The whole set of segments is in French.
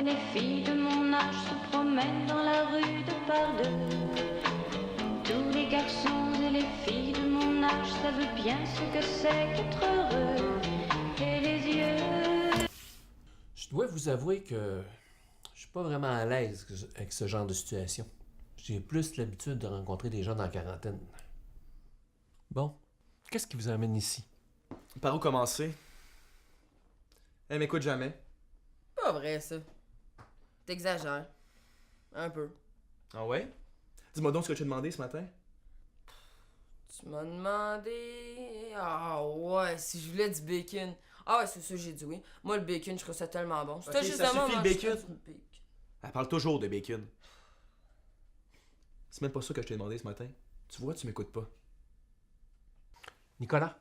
et les filles de mon âge se promènent dans la rue de par deux. Tous les garçons et les filles de mon âge savent bien ce que c'est qu'être heureux. Et les yeux... Je dois vous avouer que je suis pas vraiment à l'aise avec ce genre de situation. J'ai plus l'habitude de rencontrer des gens dans la quarantaine. Bon, qu'est-ce qui vous amène ici? Par où commencer? Elle m'écoute jamais. Pas vrai, ça. T'exagères. Un peu. Ah ouais? Dis-moi donc ce que je t'ai demandé ce matin. Tu m'as demandé... Ah ouais, si je voulais du bacon. Ah ouais, c'est ça, j'ai dit oui. Moi, le bacon, je trouve ça tellement bon. Ok, ça suffit, le bacon. Du bacon. Elle parle toujours de bacon. C'est même pas ça que je t'ai demandé ce matin. Tu vois, tu m'écoutes pas. Nicolas,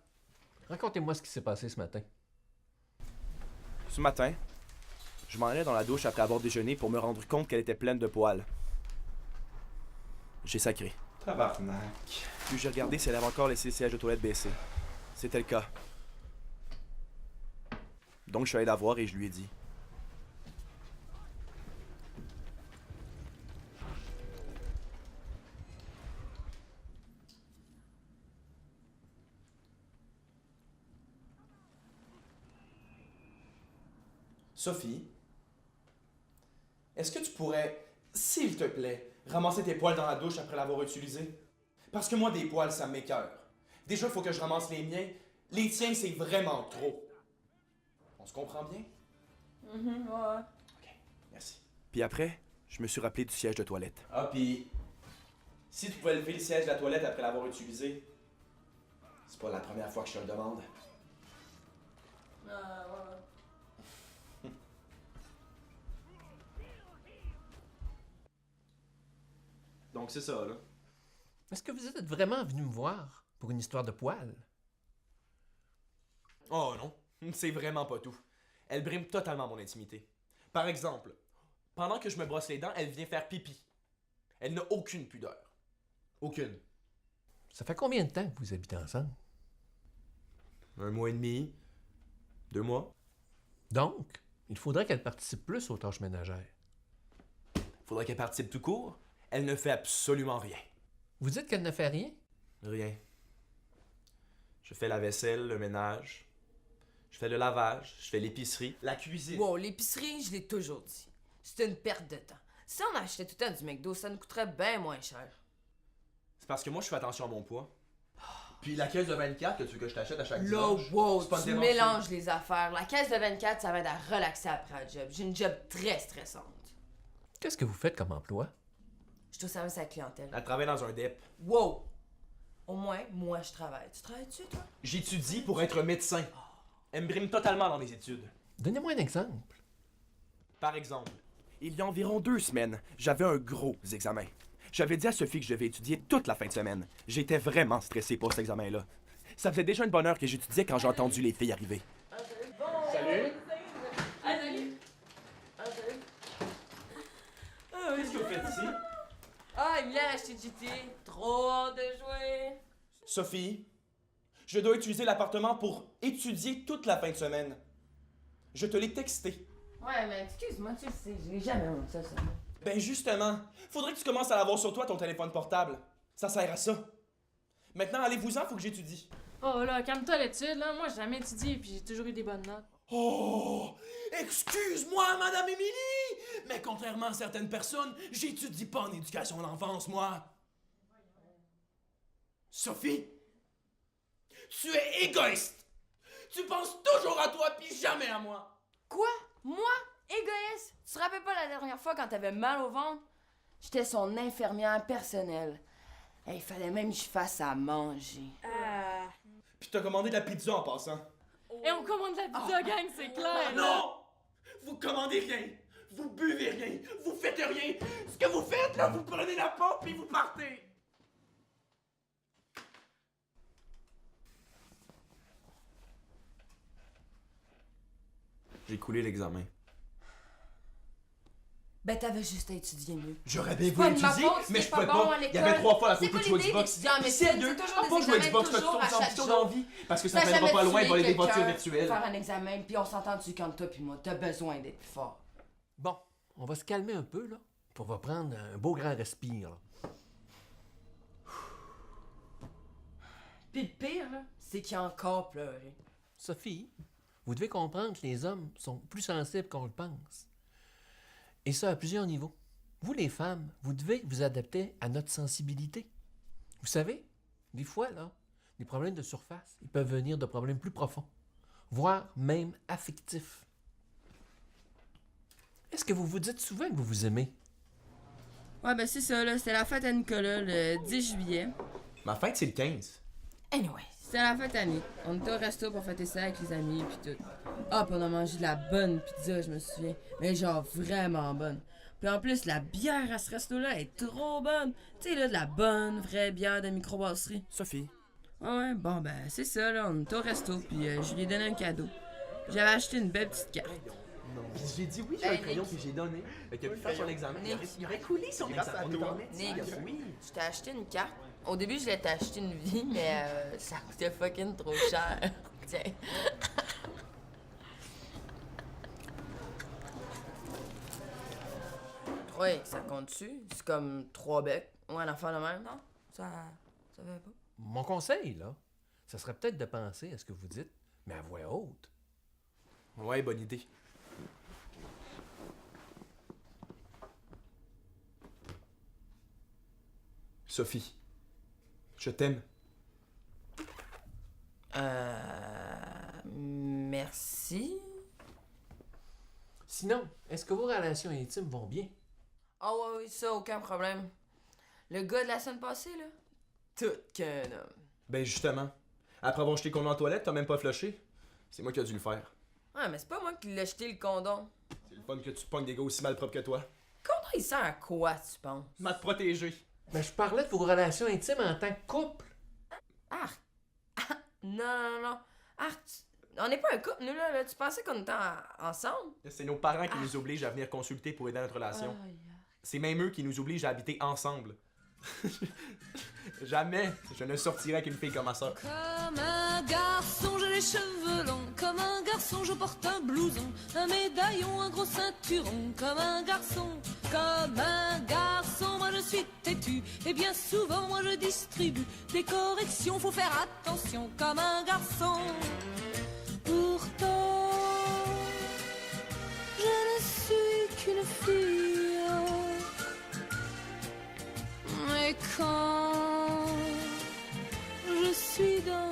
racontez-moi ce qui s'est passé ce matin. Ce matin, je m'en allais dans la douche après avoir déjeuné pour me rendre compte qu'elle était pleine de poils. J'ai sacré. Tabarnak. Puis j'ai regardé si elle avait encore laissé le siège de toilette baissé. C'était le cas. Donc je suis allé la voir et je lui ai dit. Sophie, est-ce que tu pourrais, s'il te plaît, ramasser tes poils dans la douche après l'avoir utilisé? Parce que moi, des poils, ça m'écoeure. Déjà, il faut que je ramasse les miens. Les tiens, c'est vraiment trop. On se comprend bien? Ouais. Ok, merci. Puis après, je me suis rappelé du siège de toilette. Ah, puis si tu pouvais lever le siège de la toilette après l'avoir utilisé, c'est pas la première fois que je te le demande. Ouais. Donc c'est ça, là. Est-ce que vous êtes vraiment venu me voir pour une histoire de poils? Oh non, c'est vraiment pas tout. Elle brime totalement mon intimité. Par exemple, pendant que je me brosse les dents, elle vient faire pipi. Elle n'a aucune pudeur. Aucune. Ça fait combien de temps que vous habitez ensemble? 1 mois et demi. 2 mois. Donc, il faudrait qu'elle participe plus aux tâches ménagères. Faudrait qu'elle participe tout court. Elle ne fait absolument rien. Vous dites qu'elle ne fait rien? Rien. Je fais la vaisselle, le ménage. Je fais le lavage, je fais l'épicerie, la cuisine. Wow, l'épicerie, je l'ai toujours dit. C'est une perte de temps. Si on achetait tout le temps du McDo, ça nous coûterait bien moins cher. C'est parce que moi, je fais attention à mon poids. Puis la caisse de 24 que tu veux que je t'achète à chaque Là, dimanche. wow, c'est pas une tu dépense. mélanges les affaires. La caisse de 24, ça va être à relaxer après la job. J'ai une job très stressante. Qu'est-ce que vous faites comme emploi? Je suis au service à la clientèle. Elle travaille dans un DEP. Wow! Au moins, moi, je travaille. Tu travailles-tu, toi? J'étudie pour être médecin. Elle me brime totalement dans les études. Donnez-moi un exemple. Par exemple, Il y a environ 2 semaines, j'avais un gros examen. J'avais dit à Sophie que je devais étudier toute la fin de semaine. J'étais vraiment stressé pour cet examen-là. Ça faisait déjà une bonne heure que j'étudiais quand j'ai entendu les filles arriver. salut. Ah, salut! Ah, salut! Qu'est-ce que vous faites ici? Ah, il vient acheter GT. Trop hâte de jouer. Sophie, je dois utiliser l'appartement pour étudier toute la fin de semaine. Je te l'ai texté. Ouais, mais excuse-moi, tu le sais, j'ai jamais honte ça. Ben justement, faudrait que tu commences à l'avoir sur toi ton téléphone portable. Ça sert à ça. Maintenant, allez-vous-en, faut que j'étudie. Oh là, calme-toi l'étude, là. Moi, j'ai jamais étudié puis j'ai toujours eu des bonnes notes. Oh! Excuse-moi, Madame Émilie! Mais contrairement à certaines personnes, j'étudie pas en éducation de l'enfance, moi. Sophie, tu es égoïste. Tu penses toujours à toi puis jamais à moi. Quoi? Moi? Égoïste? Tu te rappelles pas la dernière fois quand t'avais mal au ventre? J'étais son infirmière personnelle. Et il fallait même que je fasse à manger. Puis t'as commandé de la pizza en passant. Et on commande la pizza, gang, c'est clair! Non! Vous commandez rien. Vous buvez rien. Vous faites rien. Ce que vous faites, là, vous prenez la porte puis vous partez. J'ai coulé l'examen. Ben, t'avais juste à étudier mieux. J'aurais bien pas voulu de ma étudier, faute si mais t'es je pas pouvais bon pas. à Il y l'école. avait 3 fois la C'est côté quoi de jouer l'idée Xbox. d'étudiant en médecine? Sérieux, C'est toujours des pas jouer examens Xbox, toujours à t'as chaque tout jour. dans la vie. Parce que ça T'as fait jamais pas loin, tué voler des voitures quelqu'un, virtuelles. faire un examen, puis on s'entend-tu quand toi puis moi, t'as besoin d'être plus fort. Bon, on va se calmer un peu, là. Puis on va prendre un beau grand respire, là. Pis le pire, là, c'est qu'il a encore pleuré. Sophie, vous devez comprendre que les hommes sont plus sensibles qu'on le pense. Et ça à plusieurs niveaux. Vous, les femmes, vous devez vous adapter à notre sensibilité. Vous savez, des fois, là, les problèmes de surface, ils peuvent venir de problèmes plus profonds, voire même affectifs. Est-ce que vous vous dites souvent que vous vous aimez? Ouais, ben c'est ça, là. C'était la fête à Nicolas, le 10 juillet. Ma fête, c'est le 15. Anyway, c'était la fête à Nick. On était au resto pour fêter ça avec les amis, pis tout. Ah, pis on a mangé de la bonne pizza, je me souviens. Mais genre vraiment bonne. Puis en plus, la bière à ce resto-là est trop bonne. Tu sais, là, de la bonne, vraie bière de microbrasserie. Sophie, Ouais, bon, ben, c'est ça, là. On était au resto, puis je lui ai donné un cadeau. J'avais acheté une belle petite carte. Puis j'ai dit oui, j'ai un crayon que j'ai donné. Fait qu'il a pu faire son examen. Il aurait coulé son examen. Nick, je t'ai acheté une carte. Au début, je l'ai acheté une vie, mais ça coûtait fucking trop cher. Tiens. Ouais, ça compte-tu? C'est comme 3 becs. Ouais, un enfant de même, non? Ça va pas? Mon conseil, là, ça serait peut-être de penser à ce que vous dites, mais à voix haute. ouais, bonne idée. Sophie, je t'aime. Merci? Sinon, est-ce que vos relations intimes vont bien? Ah ouais, oui, ça, aucun problème. Le gars de la semaine passée, là, tout qu'un homme. Ben justement, après avoir jeté le condom en toilette, t'as même pas flushé. C'est moi qui a dû le faire. Ouais, mais c'est pas moi qui l'ai jeté le condom. C'est le fun que tu pognes des gars aussi mal propres que toi. Condom, il sert à quoi, tu penses? M'a te protéger. Mais je parlais de vos relations intimes en tant que couple. Arc! Non. Arc, on n'est pas un couple, nous, là. Tu pensais qu'on était ensemble? C'est nos parents qui nous obligent à venir consulter pour aider à notre relation. C'est même eux qui nous obligent à habiter ensemble. Jamais je ne sortirai avec une fille comme ça. Comme un garçon, j'ai les cheveux longs. Comme un garçon, je porte un blouson, un médaillon, un gros ceinturon. Comme un garçon, moi je suis têtu. Et bien souvent, moi je distribue des corrections. Faut faire attention, comme un garçon. Pourtant, je ne suis qu'une fille. Mais quand je suis dans